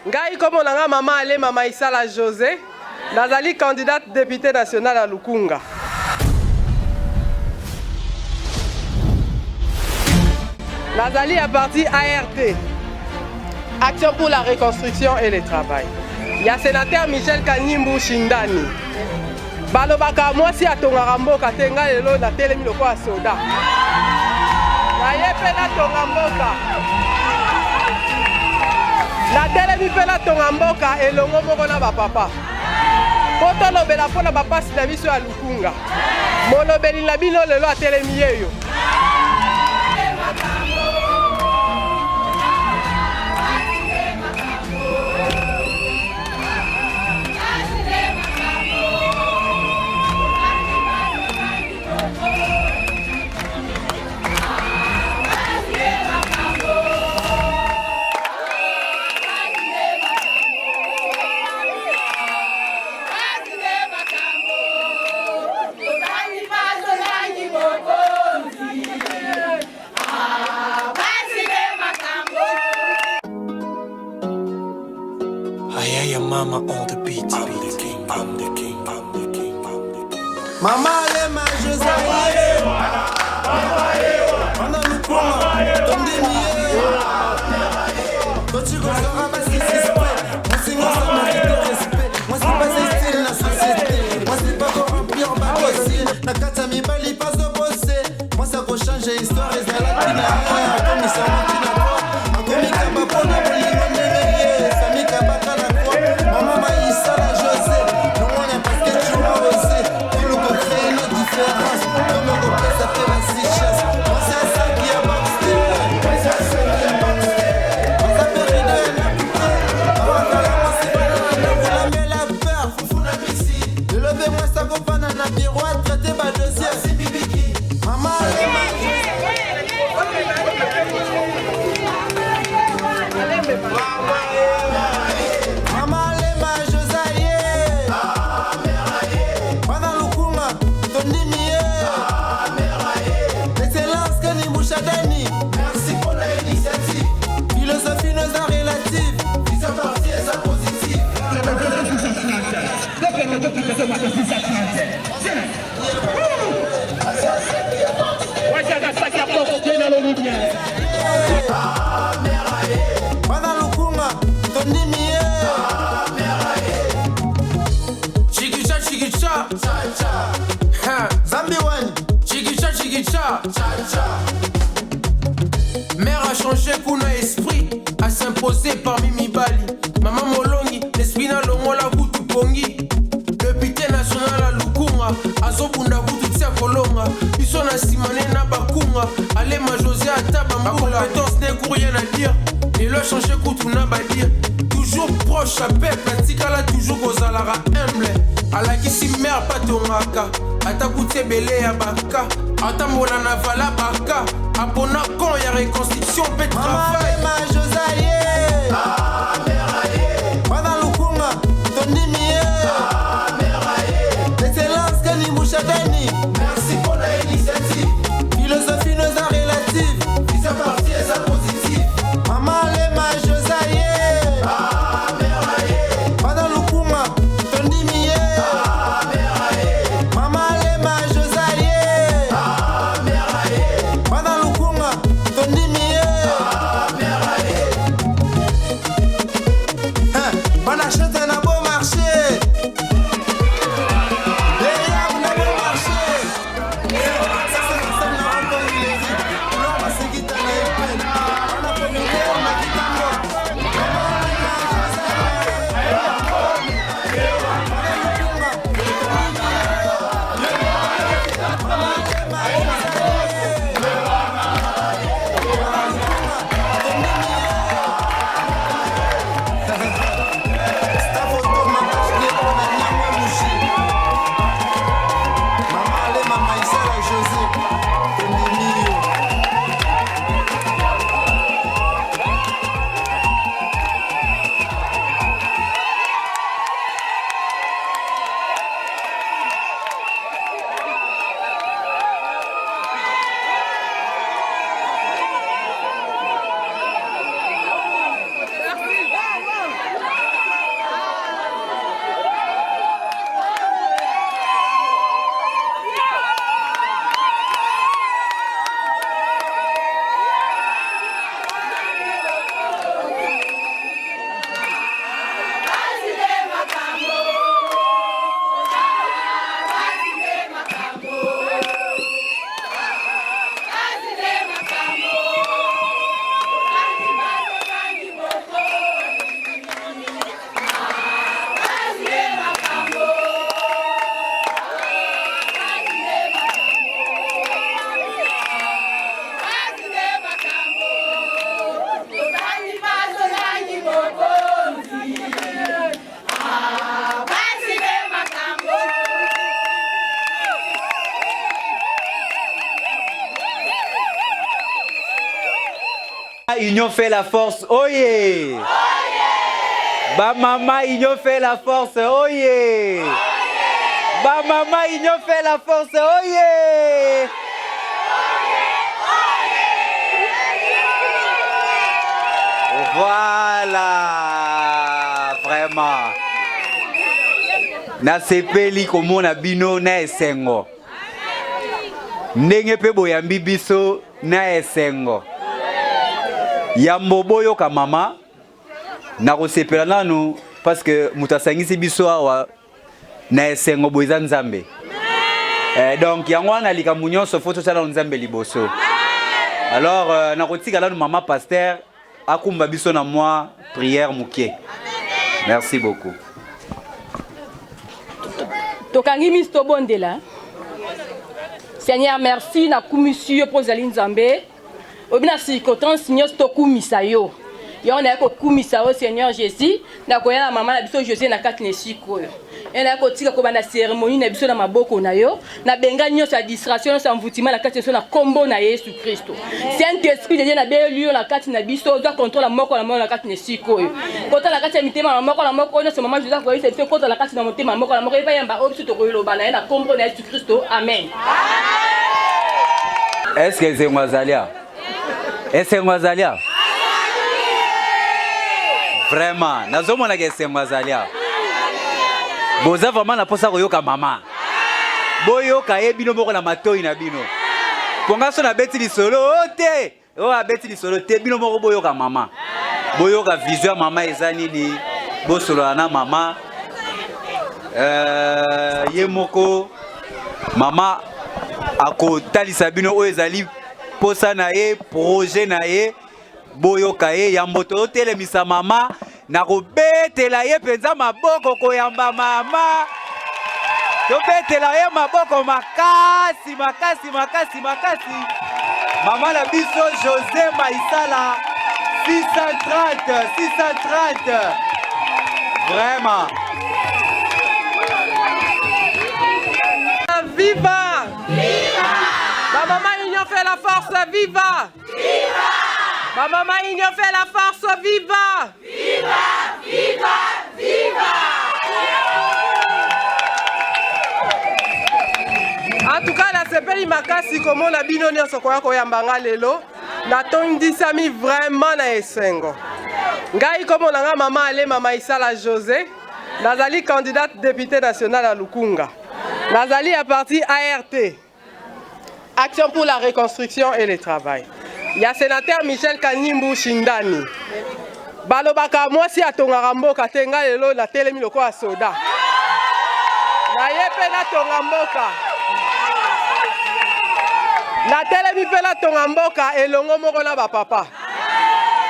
Ngai komo nanga mama ale mama Isala José, nazali candidate député national à Lukunga. Nazali à parti ART, Action pour la reconstruction et le travail. Il y a sénateur Michel Kanimbu Shindani. Balobaka mwasi atongaka mboka te nga lelo na telemi lokola soda. Na ye pe natonga mboka. Na telemi pe natonga mboka elongo moko na bapapa. Po tolobela mpona bapasi na biso ya Lukunga. Molobeli na bino lelo atelemi yeyo. Mama on the beat. I'm the king, I'm the king, I'm the king, I'm the king. Mama Lema Josaïe. Mama Lukunga. Tondemiye. Tochigo Saraba si respect. Moi c'est moi ça mérite de respect. Moi c'est pas ce style la société. Moi c'est pas pour remplir ma dossier. Nakata mi bali pas de bosser. Moi ça va changer histoire et ça la tina. Comme ça monte na quoi. Comme il kaba pona bolingo ndeleye. Sami kaba kana quoi. Maman Isala José. Non on est parce que tu m'as osé. Tu nous peux créer nos différences. Comme on peut ça fait la six chasse. Moi c'est ça qui a boxé. Moi c'est ça qui a boxé. Moi ça fait rien de n'importe. Moi c'est pas la vous la met la peur. Foufou na pissi. De lever moi ça go pas dans la miroir. Traiter ma dossier. C'est bibiki. Maman merci pour l'initiative. Philosophie nos arts relative. Vision partie et sa positive. Chiquicha, chiquicha. Zambi one. Chiquicha, chiquicha. Mère a changé kuna esprit, a s'imposer parmi Mibali. Maman Molongi, l'esprit na longo la butu pongi. Député national à Lukunga, azobunda butu tia kolonga. Biso na simane na bakunga, Alema José Atabambula. Compétence n'est pour rien à dire, et le changer kutu na badir. Toujours proche à peuple, tika la toujours kozala humble. Ala kisi mère patongaka, atakute belé ya baka. Atambola na vala baka. Abona quand y'a reconstruction, peut travail. Mama Josaïe. Mama Lukunga. Tondimiye. L'excellence Kani Mouchadani. Merci pour l'initiative. Philosophie nos arts relative. Vision partie et sa positive. Mama Lema Josaïe. Mama Lukunga. Tondimiye. Mama Lema Josaïe. Mama Lukunga. Tondimiye. Union fait la force, oye! Ba maman, Union fait la force, oye! Ba maman, Union fait la force, oye! Voilà, vraiment. Na sepeli komona bino na esengo. Ndenge pe boyambi biso na esengo. Yambo boyo ka mama na kosepela nanu parce que mutasangisi biso awa na esengo boiza nzambe. Donc yango wana likambo nyonso foto sala nzambe liboso. Alors na kotika lanu mama pasteur akumba biso na moi prière mukie. Merci beaucoup. Tokangi misto bondela. Seigneur, merci na kumisi pour zali nzambe. Obina circonstance nyos to kumisa yo. Yo na ko kumisa o Seigneur Jésus, na ko ya mama na biso José na katne siko. Et na ko tika ko bana cérémonie na biso na maboko na yo, na benga nyos ya distraction sa mvutima na katne so na kombo na Yesu Kristo. Saint-Esprit de Dieu na be lieu na katne na biso doit contrôler la moko na katne siko. Kota la katne mitema na moko na moko no se mama José ko yese kota la katne na motema moko na moko e ba yamba obiso to ko loba na kombo na Yesu Kristo. Amen. Est-ce que c'est Mwazalia? Est-ce que Mwazalia? Vraiment, nazomona que c'est Mwazalia. Boza vraiment na posa koyoka mama. Boyoka e bino moko na matoi na bino. Ponga so na beti li solo ote. O abeti li solo te bino moko boyoka mama. Boyoka vision mama ezani ni bosolo na mama. Yemoko mama ako talisa bino o ezali posa na ye projet na ye boyoka ye yamboto telemisa mama na kobetela ye penza maboko koyamba mama to betela ye maboko makasi mama la biso José Maïsala 630 vraiment viva! Viva! Ma maman Union fait la force, viva! Viva! Ma maman Union fait la force, viva! Viva! En tout cas, la sepeli makasi comme on a binoné ce qu'on a koyambanga lelo, na tondisami vraiment na esengo. Ngai comme on a maman ale mama Isala José, nazali candidate députée nationale à Lukunga. Nazali à parti ART, Action pour la reconstruction et le travail. Il y a sénateur Michel Kanimbu Shindani. Balobaka moi si atongara mboka tenga lelo na telemi loko a soda. Na yepe na tonga mboka. Na telemi pe na tonga mboka elongo moko na ba papa.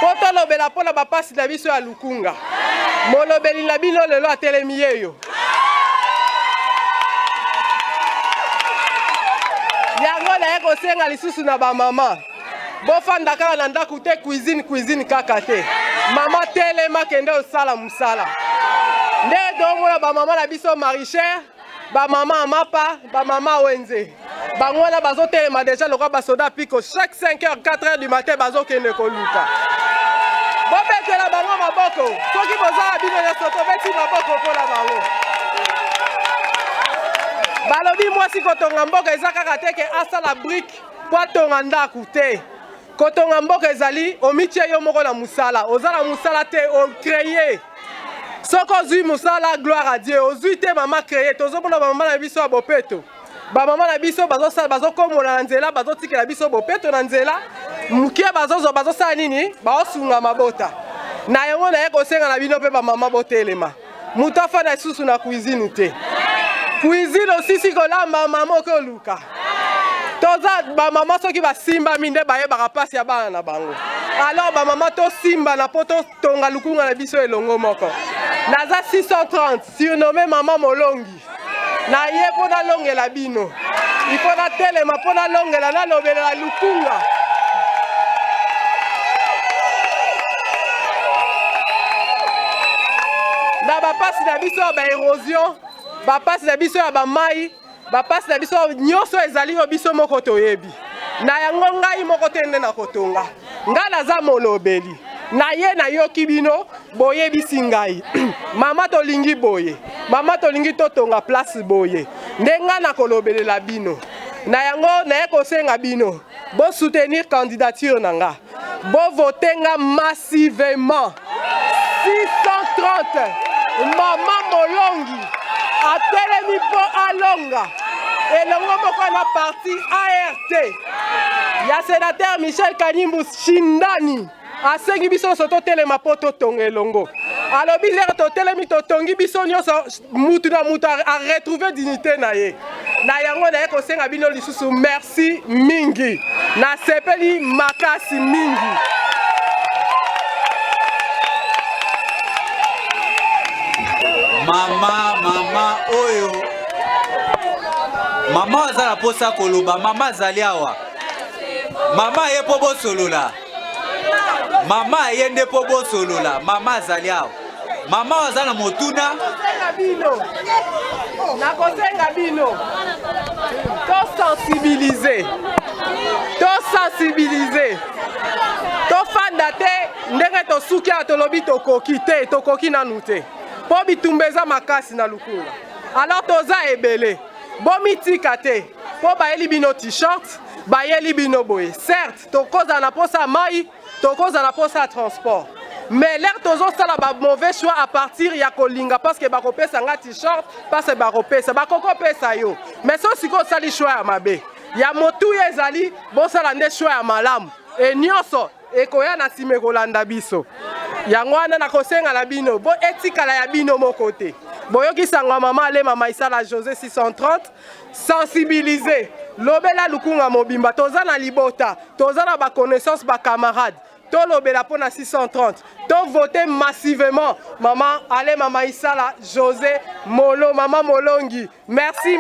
Poto lobela pona ba pasi na biso ya Lukunga. Molobeli na bino lelo a telemi yeyo. Yango na yeko senga lisusu na ba mama. Bofanda kaka na ndaku te cuisine kaka te. Mama telema kende osala musala. Nde domona ba mama na biso Marichère, ba mama Amapa, ba mama Wenze. Bangona bazo telema déjà lokwa ba soda piko chaque 5h 4h du matin bazo kende koluka. Bobetela bango maboko. Soki bozala bino ya soto beti maboko pola bango. Balobi mwasi kotonga mboka eza kaka te ke asala brique po tonga ndaku te. Kotonga mboka ezali omitie yo moko na musala, ozala musala te o créer. Soko zui musala gloire à Dieu, ozui te mama créer, tozomona mama na biso ya bopeto. Ba mama na biso bazo komona na nzela, bazo tikela biso bopeto na nzela. Mukie bazo sala nini? Baosunga mabota. Na yango na yeko senga na bino pe ba mama botelema. Mutu afana susu na cuisine te. Cuisine aussi si kolamba mama ko luka. Toza ba mama soki ba simba minde ba yeba pasi ya bana na bango. Alors ba mama to simba na poto tonga Lukunga na biso elongo moko. Naza 630 surnommé maman Molongi. Na ye pona longela bino. Il faut na telema pona longela na lobela Lukunga. Na ba pasi na biso ba érosion, ba pasi na biso ya ba mai. Bapasi na biso nyonso ezali yo biso moko toyebi. Na yango ngai moko tende na kotonga. nga naza molobeli na ye na yoki bino boyebisi ngai mama tolingi boye mama tolingi totonga place boye nde nga na kolobelela bino na yango naye kosenga bino bo soutenir candidature na nga bo voter nga massivement 630 mama molongi atelemi po alonga elongo moko na parti ART ya sénateur Michel Kanimbu Shindani asengi biso so totelema po totonga elongo alobi lere totelemi totongi biso nyonso mutu na mutu a retrouver dignité na ye na yango naye kosenga bino lisusu merci mingi na sepeli makasi mingi. Mama oyo mama azala posa koloba mama azali awa mama ye po bosolola mama yende po bosolola mama azali awa mama azala motuna nakosenga bino to sensibiliser tofanda te ndenge tosuki ya tolobi tokoki nanu te po bitumba eza makasi na lukunga alors toza ebele bomitika te po bayeli bino t-shirt bayeli bino boye certes tokoza na posa mai tokoza na posa transport mais l'air tozosala ba mauvais choix à partir ya kolinga parce que bakopesa nga t-shirt parce que bakokopesa yo mais so siko osali choix ya mabe ya motu ezali bosala nde choix ya malamu e nyonso ekoya na nsima ekolanda biso yango wana nakosenga na bino bo etikala ya bino moko te boyokisanga mama alema maisala José 630 sensibiliser lobela lukunga mobimba toza na libota toza na ba connaissance ba camarade tolobela pona 630 to voter massivement mama alema maisala José Molo mama Molongi merci.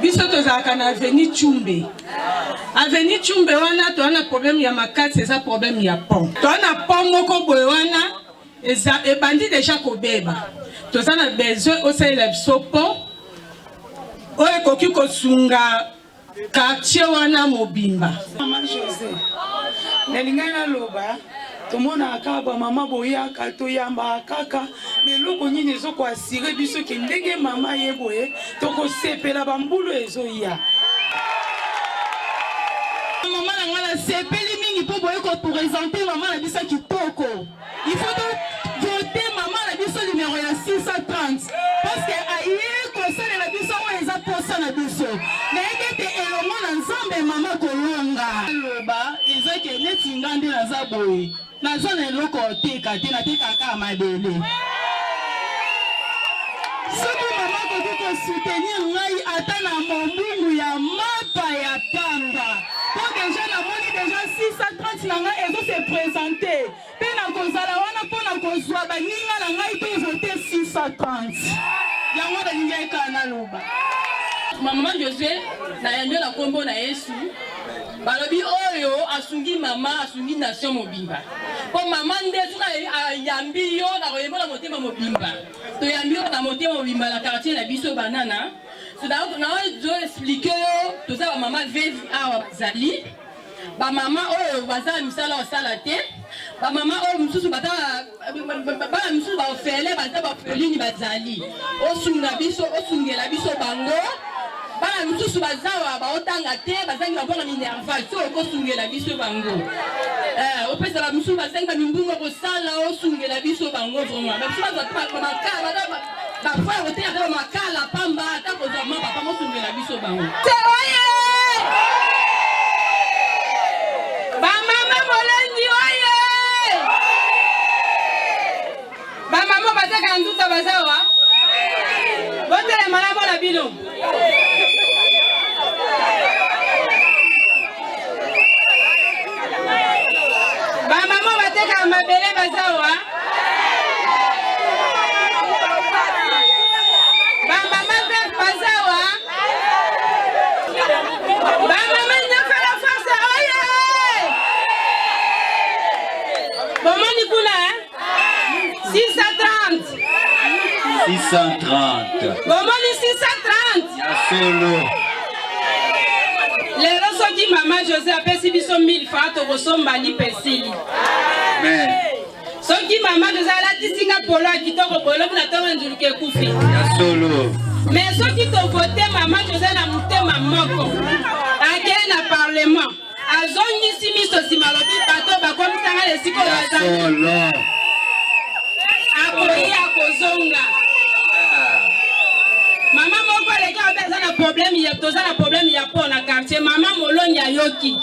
biso tozalaka na Avenue Tchumbe. Avenue Tchumbe wana toana problème ya makati eza problème ya pont. Toana pont moko boye wana eza ebandi déjà kobeba. Tozana besoin osalela biso pont oyo ekoki kosunga quartier wana mobimba. Mama José nalinga na loba tomona akaba mama boya kato yamba kaka meloko nini ezoko asire biso ke ndenge mama yeboye toko sepela bambulu ezoya mama na ngala sepeli mingi po boye ko présenter mama na biso kitoko il faut voter mama na biso numéro ya 630 parce que aye conseil na biso wa eza posa na biso na ekete elongo na nzambe mama kolonga loba ezake neti ngande na zaboye na zone loko teka te na teka ka mabele soki mama ko soutenir ngai ata na mombungu ya mapa ya pamba po déjà na moni déjà 630 na ngai ezo se présenter pe na kozala wana po na kozwa baninga na ngai to voter 630 yango baninga ekana loba Maman José na yambio na kombo na Yesu balobi oyo asungi mama asungi nation mobimba po mama nde tuka yambi yo na koyembola motema mobimba to yambi yo na motema mobimba na quartier na biso banana so da na zo expliquer yo to za mama veuve awa zali ba mama oyo bazala misala osala te bamama oyo mosusu bana mosusu baofele bata bapolini bazali osungela biso bango bana mosusu bazawa baotanga te bazangi babona minervage so okosungela biso bango opesa bamosusu bazangi bamimbunga kosala osungela biso bango vraimen bamosusu bazaa bafaya koteaka bamakala pamba ata kozwa ma papa mosungela biso bango oye bamama molengi oye bamama bateka nduta bazawa botelema na bona bino bamama bateka mabele bazawa bamama vert bazawa bamama nyoka la force oye bomoni kuna 630 bomoni 630 ya solo lero soki mama José apesi biso 1000 francs tokosombali pesili soki mama José alatisinga polo ya kitoko bolobi na ntongo nzuluka ekufi ya solo mais soki tovote mama José na motema moko akei na parlement azongisi miso nsima lobi bato bakomisanga lesiko bazali akoyi akozonga mama moko aleki abe aza na problème toza na problème ya po na quartier mama molongi ayoki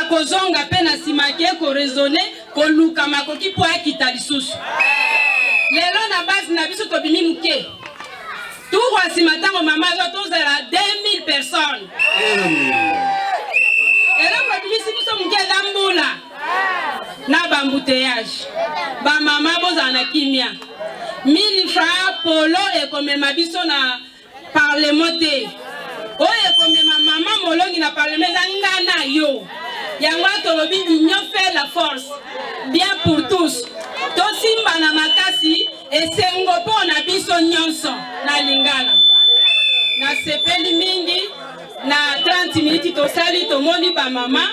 akozonga mpe na nsima ke koraisonne koluka makoki mpo akita lisusu lelo na base na biso tobimi moke tour ya nsima ntango mama azo tozala 2000 personnes eloko ebimisi biso moke eza mbula na bambuteyage bamama bozala na kimia 1000 francs polo ekomema biso na parlement te oyo ekomema mama molongi na parlement eza nga na yo yango tolobi union fait la force bien pour tous tosimba na makasi esengo mpo na biso nyonso na lingala nasepeli mingi na 30 minutes tosali tomoni bamama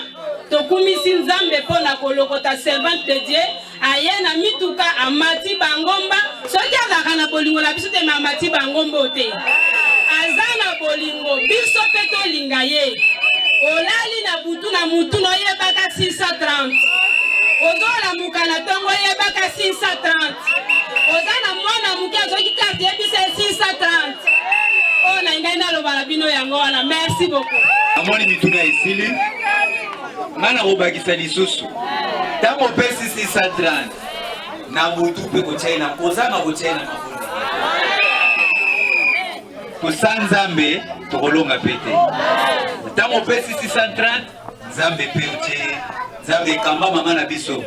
tokumisi nzambe mpo na kolokota servante de Dieu aye na mituka amati bangomba soki azalaka na bolingo na biso te me amati bangomba te aza na bolingo biso mpe tolinga ye olali na butu na mutu na oyebaka 630 ozolamuka na ntongo oyebaka 630 oza na mwana moke azoki karte yebisa 630 oyo na ngai naloba na bino yango wana merci beaucoup amoni mituna esili nga na kobakisa lisusu ntango opesi 630 na butu mpe kochaina kozanga kochaina mabonde tosa nzambe tokolonga mpe te ntango opesi 630 nzambe mpe otie nzambe ekamba mama na biso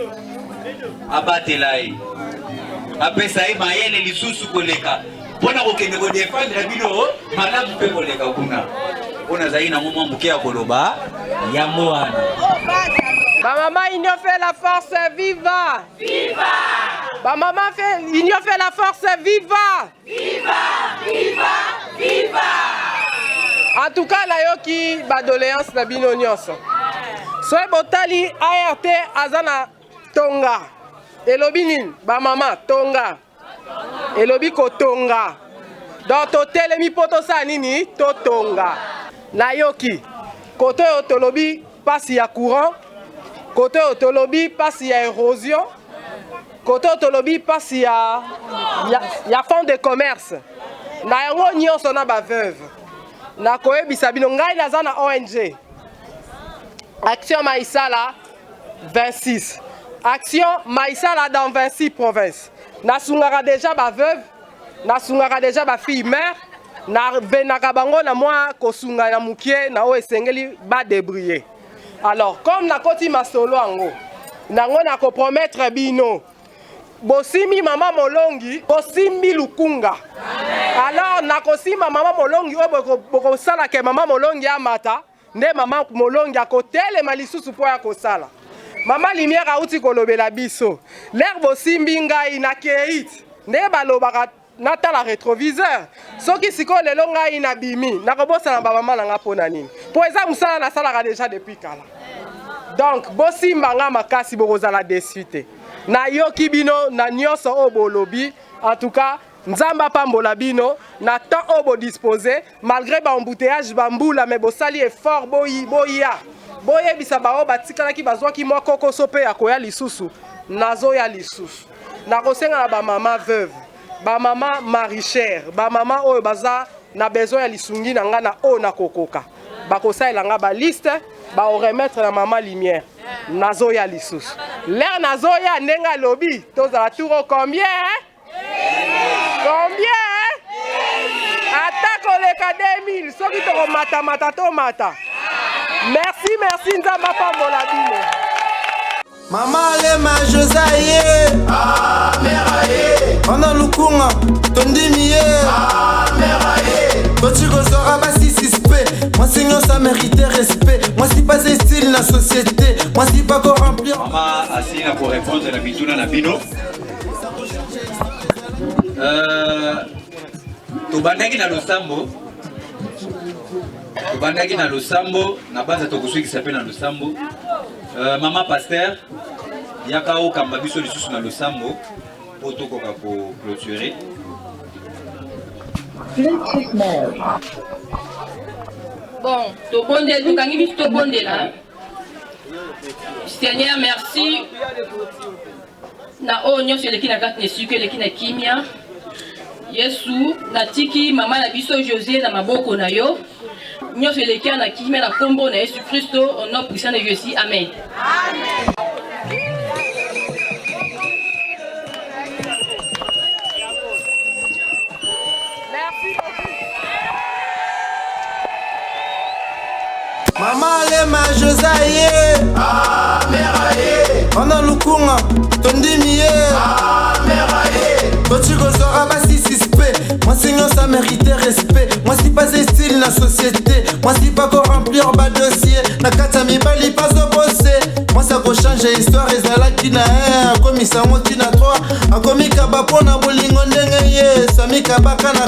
abatela ye apesa ye mayele lisusu koleka mpona kokende kodefendre bino malamu mpe koleka kuna mpona azali na mwa moke ya koloba yango wana Bamama Union fait la force, viva! Viva! Bamama Union fait la force, viva! Viva! Viva! Viva! En tout cas, nayoki badoléance na bino nyonso. So botali ART azana tonga. Elobi nini? Bamama tonga. Elobi ko tonga. Donc totelemi poto sa nini? To tonga. Nayoki. Koto yo tolobi pasi ya courant. Côté autolobie passe il y a érosion. Côté autolobie passe il y a fond de commerce. Na yango nyonso na ba veuve. Na koyebisa bino ngai naza na ONG. Action Maïsala 26. Action Maïsala dans 26 provinces. Na sungara déjà ba veuve, na sungara déjà ba fille mère, na venaka bango na moi kosunga na mukie na o esengeli ba débrouiller. Alors, comme na koti masolo ango, nango na ko promettre bino, bosimi mama molongi, bosimi lukunga. Alors, na kosima mama molongi, boko sala ke mama molongi amata, nde mama molongi akotele malisusu po ya kosala. Mama lumière auti kolobela biso, l'air bosimbi ngai na keit, nde balobaka natala rétroviseur. Soki siko lelo ngai na bimi, nakobosana ba mama nanga pona nini. Po eza musala na salaka déjà depuis kala. Donc bosimbanga makasi bokozala desite. Na yoki bino na nyonso obolobi. En tout cas, nzamba pambola bino na temps obo disposé malgré ba embouteillage bambula mais bosali effort boya. Boye bisa ba batikala ki bazwa ki mwa koko sope ya koya lisusu. Nazo ya lisusu. Na kosenga na ba mama veuve, ba mama marichère, ba mama oyo baza na besoin ya lisungi na nga na o na kokoka. Ba kosaela nga ba liste ba o remettre na mama lumière. Nazo ya lisusu. L'air nazo ya nenga lobby, tozala touro combien? Combien? Attaque oleka 2000, soki toko mata to mata. Merci nzamba pambola bino. Mama Lema Josaye Ameraye Ona Lukunga Tondimiye Ameraye Tochiko Zora Basi Sispe Moi signons ça mérite respect. Moi si pas un style la société. Moi si pas pour remplir. Maman Asina pour répondre à la bituna na bino. Tobandaki na losambo. Tobandaki na losambo na base tokusui qui s'appelle na losambo. Maman Pasteur Yakao Kambabiso lisusu na losambo poto koka ko clôturer. Bon, tobonde tukangi biso tobonde là. Seigneur merci. Na onyo seleki na kati nesuku eleki na kimia. Yesu natiki mama na biso José na maboko na yo. Nyonso eleki na kimia na kombo na Yesu Kristo au nom puissant de Jésus. Amen. Amen. Mama Lema Josaye Ameraye Ona Lukunga Tondimiye Ameraye Tochiko Zora Basi Sispe Moi signons ça mérite respect. Moi si pas un style la société. Moi si pas pour remplir bas dossier. Na kata mi bali pas au bosser. Moi ça go changer histoire et ça la kina comme ça moi kina 3 a komi kaba pona bolingo ndenge ye sami kabaka na